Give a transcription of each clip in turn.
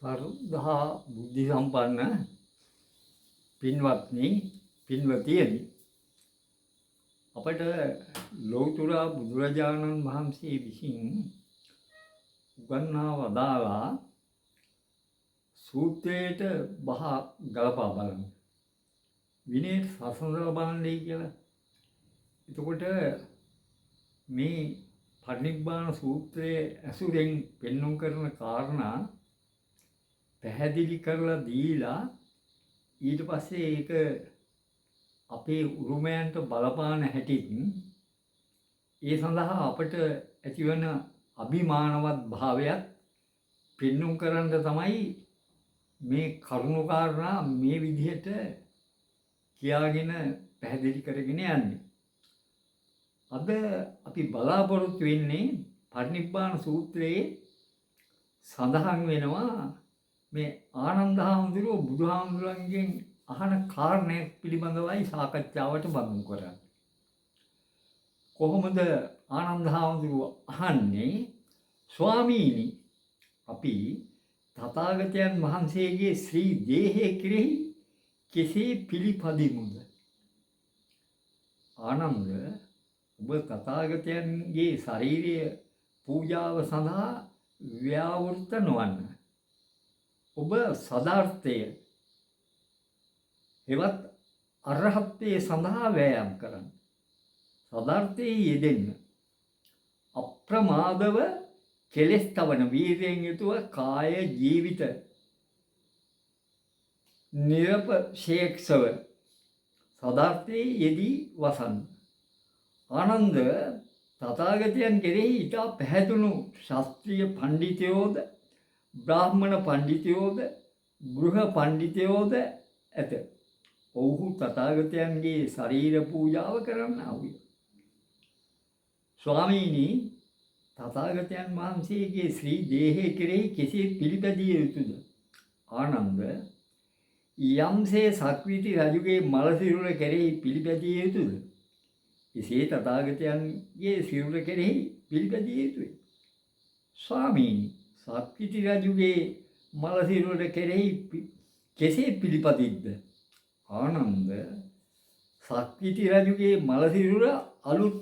සර්වදා බුද්ධි සම්පන්න පින්වත්නි පින්වතියනි අපට ලෞතර බුදුරජාණන් වහන්සේ විසින් උගන්වා වදාළා සූත්‍රයට බහ ගලපා බලන්න විනය සසඳලා බලන්නේ කියලා. එතකොට මේ පරිනිබ්බාන සූත්‍රයේ ඇසුරෙන් පෙන්වුම් කරන කාරණා පැහැදිලි කරලා දීලා ඊට පස්සේ ඒක අපේ උරුමයන්ට බලපාන හැටිත් ඒ සඳහා අපට ඇතිවන අභිමානවත් භාවයත් පෙන්වුම් කරන්න තමයි මේ කරුණු කාරණා මේ විදිහට කියාගෙන පැහැදිලි කරගෙන යන්නේ. අද අපි බලාපොරොත්තු වෙන්නේ පරිනිබ්බාන සූත්‍රයේ සඳහන් වෙනවා මේ ආනන්ද හාමුදුරුවෝ බුදුහාමුදුරන්ගෙන් අහන කාරණයක් පිළිබඳවයි සාකච්ඡාවට බඳුන් කරන්නේ. කොහොමද ආනන්ද හාමුදුරුවෝ අහන්නේ? ස්වාමීනි, අපි තථාගතයන් වහන්සේගේ ශ්‍රී දේහය කෙරෙහි කෙසේ පිළිපදිමුද? ආනන්ද, ඔබ තථාගතයන්ගේ ශරීරය පූජාව සඳහා ව්‍යාවෘත නොවන්න. ඔබ සදාර්ථය හෙවත් අරහත්ත්වයේ සඳහා වෑයම් කරන්න. සදාර්ථයේ යෙදෙන්න. අප්‍රමාදව කෙලෙස් තවන වීර්යයෙන් යුතුව කාය ජීවිත නිරපේක්ෂව සදාර්ථයේ යෙදී වසන්න. ආනන්ද, තථාගතයන් කෙරෙහි ඉතා පැහැදුණු ශාස්ත්‍රීය පණ්ඩිතයෝද බ්‍රාහ්මණ පණ්ඩිතයෝද ගෘහ පණ්ඩිතයෝද ඇත. ඔවුහු තථාගතයන්ගේ ශරීර පූජාව කරන්නා වූය. ස්වාමීනි, තථාගතයන් වහන්සේගේ ශ්‍රී දේහය කෙරෙහි කෙසේ පිළිපැදිය යුතුද? ආනන්ද, යම්සේ සක්විති රජුගේ මළ සිරුර කෙරෙහි පිළිපැදිය යුතුද, එසේ තථාගතයන්ගේ සිරුර කෙරෙහි පිළිපැදිය යුතුය. ස්වාමීනි, සක්විති රජුගේ මළ සිරුර කෙරෙහි කෙසේ පිළිපදිද්ද? ආනන්ද, සක්විති රජුගේ මළ සිරුර අලුත්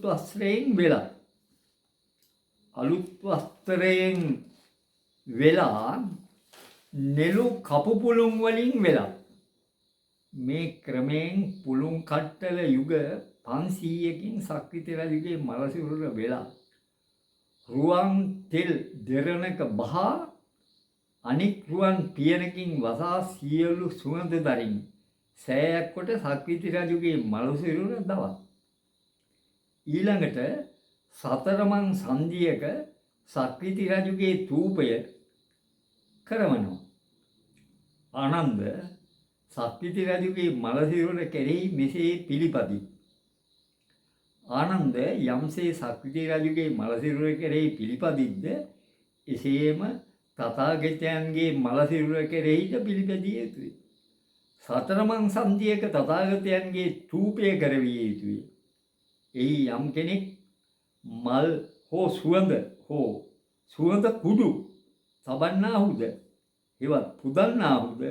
වස්ත්‍රයෙන් වෙලා නෙළු කපු පුළුන් වලින් වෙලා මේ ක්‍රමයෙන් පුළුන් කට්ටල යුග 500කින් සක්විති රජුගේ මළ සිරුර වෙලා රුවන් තෙල් දෙරණක බහා අනික් රුවන් පියනකින් වසා සියලු සුවඳ දරින් සෑයක් කොට සක්විති රජුගේ මළ සිරුර දවත්. ඊළඟට සතරමන් සංධියක සක්විති රජුගේ තූපය කරවනවා. ආනන්ද, සක්විති රජුගේ මළ සිරුර කෙරෙහි මෙසේ පිළිපදි. ආනන්ද, යම්සේ සක්විති රජුගේ මළ සිරුර කෙරෙහි පිළිපදිද්ද, එසේම තථාගතයන්ගේ මළ සිරුර කෙරෙහිද පිළිපැදිය යුතුය. සතරමන් සංධියක තථාගතයන්ගේ තූපය කරවිය යුතුය. එහි යම් කෙනෙක් මල් හෝ සුවඳ කුඩු තබන්නාහුද, හෙවත් පුදන්නාහුද,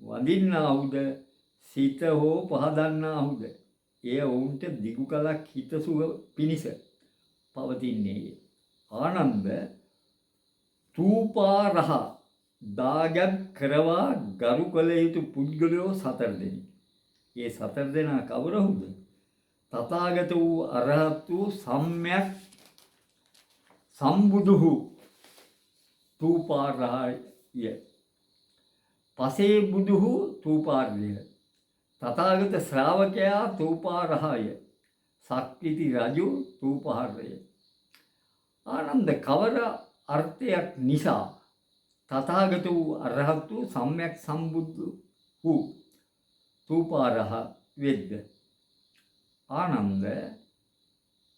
වඳින්නාහුද, සිත හෝ පහදන්නාහුද, එය ඔවුන්ට දිගු කලක් හිතසුව පිණිස පවතින්නේය. ආනන්ද, තූපාරහ දාගැබ් කරවා ගරු කළ යුතු පුද්ගලයෝ 4 දෙනෙක්. ඒ 4 දෙනා කවරහුද? තථාගත වූ අරහත් වූ සම්්‍යක් සම්බුදුහු තූපාරහය. පසේ බුදුහු තූපාර්ය. තථාගත ශ්‍රාවකයා තූපාරහය. සක්විති රජු තූපාර්ය. ආනන්ද, කවර අර්ථයක් නිසා තථාගත වූ අරහත් වූ සම්්‍යක් සම්බුදු වූ තූපාරහ වෙද්ද? ආනන්ද,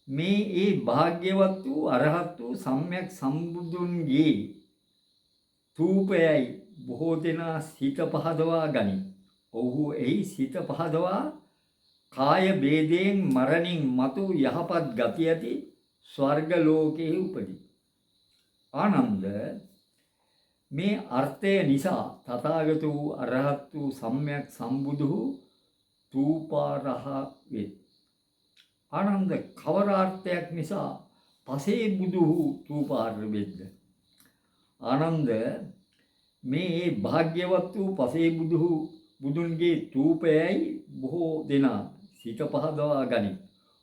මේ ඒ භාග්‍යවත් වූ අරහත් වූ සම්්‍යක් සම්බුදුන්ගේ තූපයයි බොහෝ දෙනා සිත පහදවා ගනි. ඔහු එහි සිත පහදවා කාය ભેදයෙන් මරණින් මතු යහපත් ගති ඇති ස්වර්ග ලෝකයේ උපදී. ආනන්ද, මේ අර්ථය නිසා තථාගත වූ අරහත් වූ සම්්‍යක් සම්බුදු තූපාරහ වේ. ආනන්ද කවර අර්ථයක් නිසා පසේ බුදු තූපාර වෙද්ද? ආනන්ද මේ භාග්‍යවත් වූ පසේ බුදුන්ගේ තූපයයි බොහෝ දෙනා සිත පහදවා ගනී.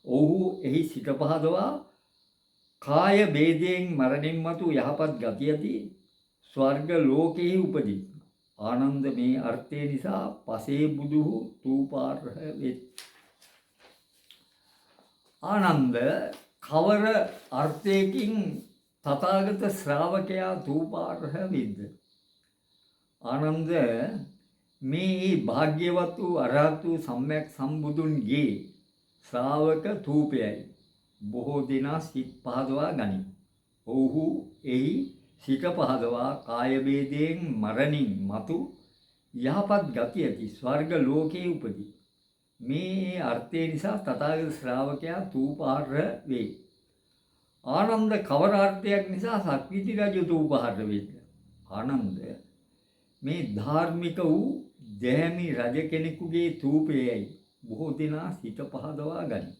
ඔහු එහි සිත පහදවා කාය ભેදයෙන් මරණින් මතු යහපත් ගතියදී ස්වර්ග ලෝකෙහි උපදී. ආනන්ද මේ අර්ථය නිසා පසේ බුදු තූපාරහ වෙත්. ආනන්ද කවර අර්ථයකින් තථාගත ශ්‍රාවකයා තූපාරහ වෙද්ද? ආනන්ද මේ භාග්‍යවත් වූ අරහත් වූ සම්්‍යක් සම්බුදුන්ගේ ශ්‍රාවක තූපයයි බොහෝ දෙනා සිත් පහදවා ගනී. ඔහු එහි සිත පහදවා කාය ભેදයෙන් මරණින් මතු යහපත් ගති ඇති ස්වර්ග ලෝකයේ උපදී. මේ අර්ථය නිසා තථාගත ශ්‍රාවකයා තූපාරහ වේ. ආනන්ද කවර අර්ථයක් නිසා සක්විති රජු තූපාරහ වෙද්ද? ආනන්ද මේ ධාර්මික වූ දැහැමි රජ කෙනෙකුගේ තූපයයි බොහෝ දෙනා සිත පහදවා ගනී.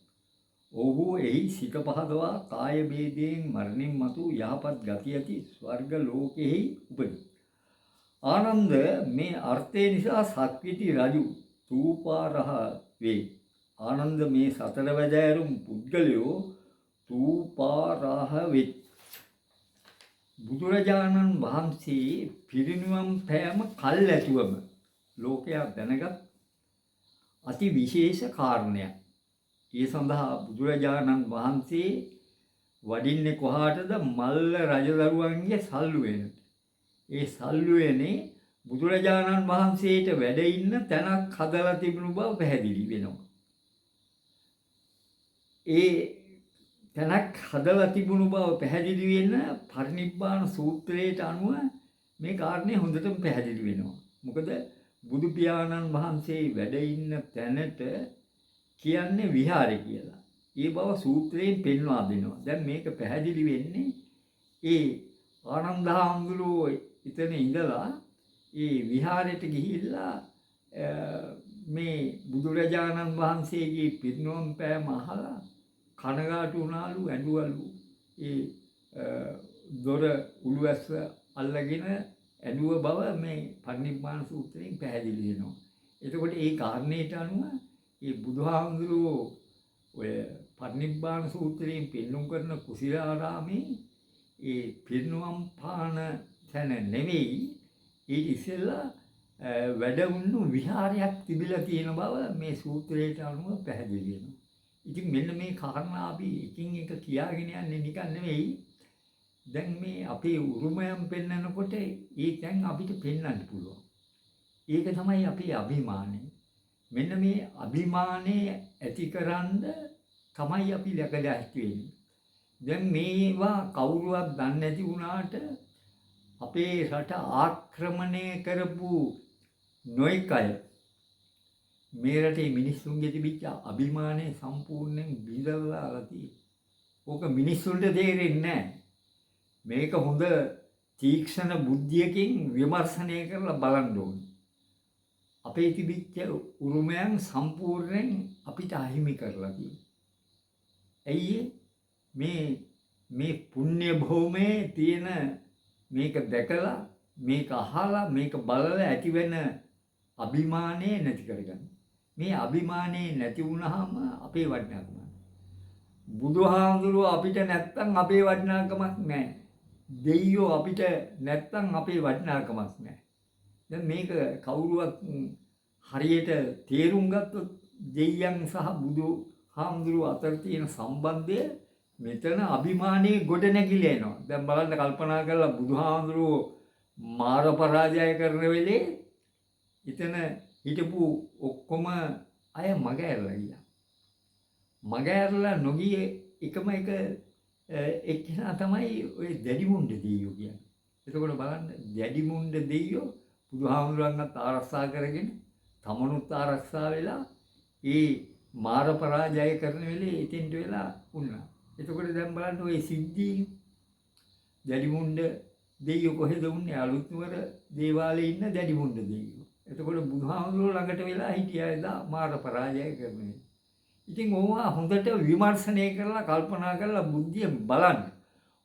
ඔහු එහි සිත පහදවා කාය ભેදයෙන් මරණින් මතු යහපත් ගති ඇති ස්වර්ග ලෝකෙහි උපදී. ආනන්ද මේ අර්ථය නිසා සක්විති රජු තූපාරහ වේ. ආනන්ද මේ සතර වැදෑරුම් පුද්ගලයෝ තූපාරහ වෙත්. බුදුරජාණන් වහන්සේ පිරිනිවන් පෑම කල් ඇතුවම ලෝකයා දැනගත් අති විශේෂ කාරණයක්. ඒ සඳහා බුදුරජාණන් වහන්සේ වඩින්නේ කොහාටද? මල්ල රජදරුවන්ගේ සල්ලුවෙනට. ඒ සල්ලුවෙනේ බුදුරජාණන් වහන්සේට වැඩ ඉන්න තැනක් හදලා තිබුණු බව පැහැදිලි වෙනවා. ඒ තැනක් හදලා තිබුණු බව පැහැදිලි වෙන පරිනිබ්බාන සූත්‍රයට අනුව මේ කාරණේ හොඳටම පැහැදිලි වෙනවා. මොකද බුදු පියාණන් වහන්සේ වැඩ ඉන්න තැනට කියන්නේ විහාරය කියලා. ඒ බව සූත්‍රයෙන් පෙන්වා දෙනවා. දැන් මේක පැහැදිලි වෙන්නේ ඒ ආනන්ද හාමුදුරුවෝ එතන ඉඳලා ඒ විහාරයට ගිහිල්ලා මේ බුදුරජාණන් වහන්සේගේ පිරිනිවන් පෑම අහලා කනගාටු වුණාලු, ඇඬුවලු. ඒ දොර උළුැස්ස අල්ලගෙන ඇඬුව බව මේ පරිනිබ්බාන සූත්‍රයෙන් පැහැදිලි වෙනවා. එතකොට ඒ කාරණේට අනුව ඒ බුදුහාමුදුරුවෝ ඔය පරිනිබ්බාන සූත්‍රයෙන් පෙන්වුම් කරන කුසිලාරාමේ ඒ පිරිනිවන් පාන තැන නෙවෙයි, ඒ ඉස්සෙල්ලා වැඩ වුණු විහාරයක් තිබිලා තියෙන බව මේ සූත්‍රයට අනුව පැහැදිලි වෙනවා. ඉතින් මෙන්න මේ කාරණා අපි එකින් එක කියාගෙන යන්නේ නිකන් නෙවෙයි. දැන් මේ අපේ උරුමයන් පෙන්වනකොට ඒ දැන් අපිට පෙන්වන්න පුළුවන්. ඒක තමයි අපේ අභිමානය. මෙන්න මේ අභිමානය ඇතිකරන්න තමයි අපි läකදැස්ති වෙන්නේ. දැන් මේවා කවුරුවත් දන්නේ නැති වුණාට අපේ රට ආක්‍රමණය කරපු නොයෙක් අය මේ රටේ මිනිස්සුන්ගේ තිබිච්ච අභිමානය සම්පූර්ණයෙන් බිඳවලා තියෙනවා. ඕක මිනිස්සුන්ට තේරෙන්නේ නැහැ. මේක හොඳ තීක්ෂණ බුද්ධියකින් විමර්ශනය කරලා බලන්න ඕනේ. අපේ තිබිච්ච උරුමයන් සම්පූර්ණයෙන් අපිට අහිමි කරලා තියෙනවා. ඇයි මේ පුණ්‍ය භූමයේ තියෙන මේක දැකලා මේක අහලා මේක බලලා ඇතිවෙන අභිමානය නැති කරගන්න. මේ අභිමානය නැති වුණාම අපේ වටිනාකම බුදුහාමුදුරුවෝ අපිට නැත්තම් අපේ වටිනාකමක් නැහැ. දෙයියෝ අපිට නැත්තම් අපේ වටිනාකමක් නැහැ. දැන් මේක කවුරුවත් හරියට තේරුම් ගත්තොත් දෙයියන් සහ බුදුහාමුදුරුවෝ අතර තියෙන සම්බන්ධය මෙතන අභිමානයේ ගොඩ නැගිලා එනවා. දැන් බලන්න කල්පනා කරලා බුදුහාමුදුරුවෝ මාර පරාජය කරන වෙලේ එතන හිටපු ඔක්කොම අය මග ඇරලා ගියා. මග ඇරලා නොගිය එකම එක එක්කෙනා තමයි ඔය දැඩිමුණ්ඩ දෙයියෝ කියන්නේ. එතකොට බලන්න දැඩිමුණ්ඩ දෙයියෝ බුදුහාමුදුරන්වත් ආරක්ෂා කරගෙන තමනුත් ආරක්ෂා වෙලා ඒ මාර පරාජය කරන වෙලේ එතෙන්ට වෙලා වුණා. එතකොට දැන් බලන්න ඔය සිද්ධි දැඩිමුණ්ඩ දෙයියෝ කොහෙද උන්නේ? අලුත්නුවර දේවාලේ ඉන්න දැඩිමුණ්ඩ දෙයියෝ. එතකොට බුදුහාමුදුරුවෝ ළඟට වෙලා හිටියා එදා මාර පරාජය කරන්නේ. ඉතින් ඕවා හොඳට විමර්ශනය කරලා කල්පනා කරලා බුද්ධිය බලන්න.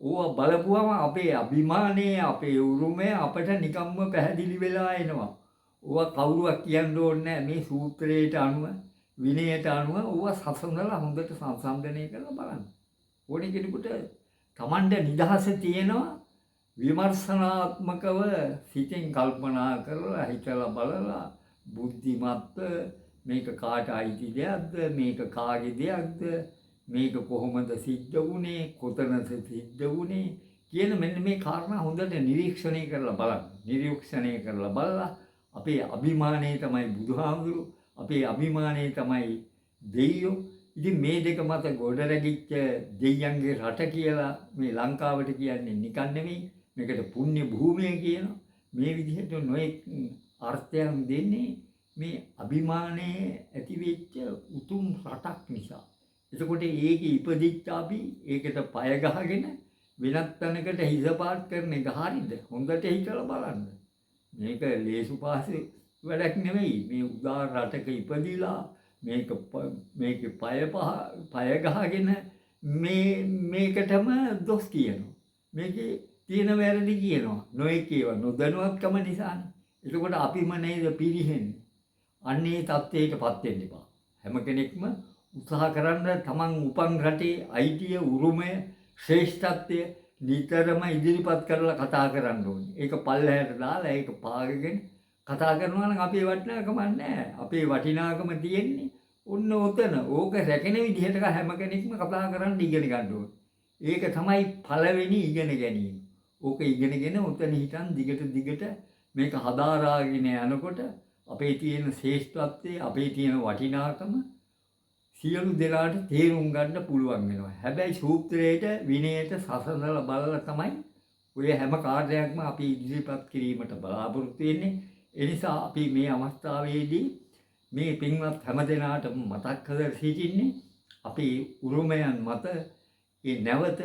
ඕවා බලපුවම අපේ අභිමානය, අපේ උරුමය අපට නිකම්ම පැහැදිලි වෙලා එනවා. ඕවා කවුරුවක් කියන්න ඕනේ නැහැ. මේ සූත්‍රයට අනුව, විනයට අනුව ඕවා සසඳලා හොඳට සංසන්දනය කරලා බලන්න. ඕනේ කෙනෙකුට Tamanda නිදහස තියෙනවා. විමර්ශනාත්මකව සිතෙන් කල්පනා කරලා හිතලා බලලා බුද්ධිමත්ව මේක කාට අයිති දෙයක්ද, මේක කාගේ දෙයක්ද, මේක කොහොමද සිද්ධ වුනේ, කොතනද සිද්ධ වුනේ කියන මෙන්න මේ කාරණා හොඳට නිරීක්ෂණය කරලා බලන්න. නිරීක්ෂණය කරලා බලලා අපේ අභිමානය තමයි බුදුහාමුදුරු, අපේ අභිමානය තමයි දෙයියෝ. ඉතින් මේ දෙක මත ගොඩනැගිච්ච දෙයියන්ගේ රට කියලා මේ ලංකාවට කියන්නේ නිකන් නෙමෙයි. මේකට පුණ්‍ය භූමිය කියනවා. මේ විදිහට නොඑක් අර්ථයන් දෙන්නේ මේ අභිමානයේ ඇති වෙච්ච උතුම් රටක් නිසා. එතකොට ඒකේ ඉපදිච්ච අපි ඒකට පය ගහගෙන වෙනත් තැනකට හිස පාත් කරන එක හරියද? හොඳට හිතලා බලන්න. මේක ලේසු පාසු වැඩක් නෙමෙයි. මේ උදාර රටක ඉපදිලා මේකේ පය ගහගෙන මේකටම දොස් කියනවා. මේකේ තියෙන වැරදි කියනවා. නොඑක ඒවා නොදැනුවත්කම නිසානේ. එතකොට අපිම නේද පිරිහෙන්නේ. අන්නේ தත්ත්වයකටපත් වෙන්න එපා. හැම කෙනෙක්ම උත්සාහ කරන්න තමන් උපන් රටේ අයිතිය, උරුමය, ශ්‍රේෂ්ඨත්වය නිතරම ඉදිරිපත් කරලා කතා කරන්න ඕනේ. ඒක පල්ලෙහාට දාලා ඒක පාගගෙන කතා කරනවා නම් අපේ වටිනාකම නැහැ. අපේ වටිනාකම තියෙන්නේ ඔන්න ඔතන. ඕක රැකෙන විදිහට හැම කෙනෙක්ම කතා කරන්න ඉගෙන ගන්න ඕනේ. ඒක තමයි පළවෙනි ඉගෙන ගැනීම. ඕක ඉගෙනගෙන ඔතන හිටන් දිගට මේක හදාරාගෙන යනකොට අපේ තියෙන ශ්‍රේෂ්ඨත්වය, අපේ තියෙන වටිනාකම සියලු දෙනාට තේරුම් ගන්න පුළුවන් වෙනවා. හැබැයි සූත්‍රයේට, විනයට සසඳලා බලලා තමයි ඔය හැම කාර්යයක්ම අපි ඉදිරිපත් කිරීමට බලාපොරොත්තු වෙන්නේ. ඒ නිසා අපි මේ අවස්ථාවේදී මේ පින්වත් හැම දෙනාටම මතක් කර සිටින්නේ අපේ උරුමයන් මත ඒ නැවත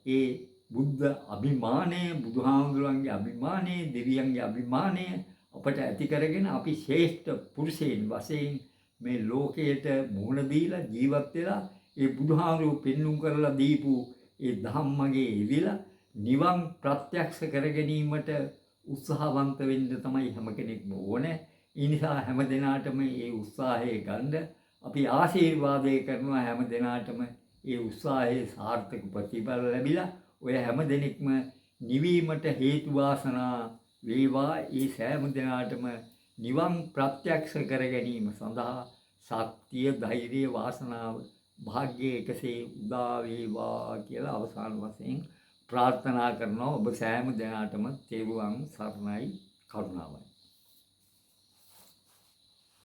ඒ බුද්ධ අභිමානය, බුදුහාමුදුරන්ගේ අභිමානය, දෙවියන්ගේ අභිමානය අපට ඇති කරගෙන අපි ශ්‍රේෂ්ඨ පුරුෂයන් වශයෙන් මේ ලෝකයට මුහුණ දීලා ජීවත් වෙලා ඒ බුදුහාමුදුරුවෝ පෙන්눔 කරලා දීපු ඒ ධම්මගේ ඉවිලා නිවන් ප්‍රත්‍යක්ෂ කර ගැනීමට උත්සාහවන්ත වෙන්න තමයි හැම කෙනෙක්ම ඕනේ. ඒ නිසා හැම දිනාටම මේ උත්සාහය ගන්න අපි ආශිර්වාදය කරනවා. හැම දිනාටම ඒ උත්සාහයේ සාර්ථක ප්‍රතිඵල ලැබිලා ඔය හැම දෙනෙක්ම නිවීමට හේතු වාසනා වේවා. ඒ සෑම දිනාටම නිවන් ප්‍රත්‍යක්ෂ කර ගැනීම සඳහා ශක්තිය, ධෛර්යය, වාසනාව, වාග්ය එකසේ උදා වේවා කියලා අවසාන වශයෙන් ප්‍රාර්ථනා කරනවා. ඔබ සෑම දිනාටම තෙරුවන් සරණයි, කරුණාවයි.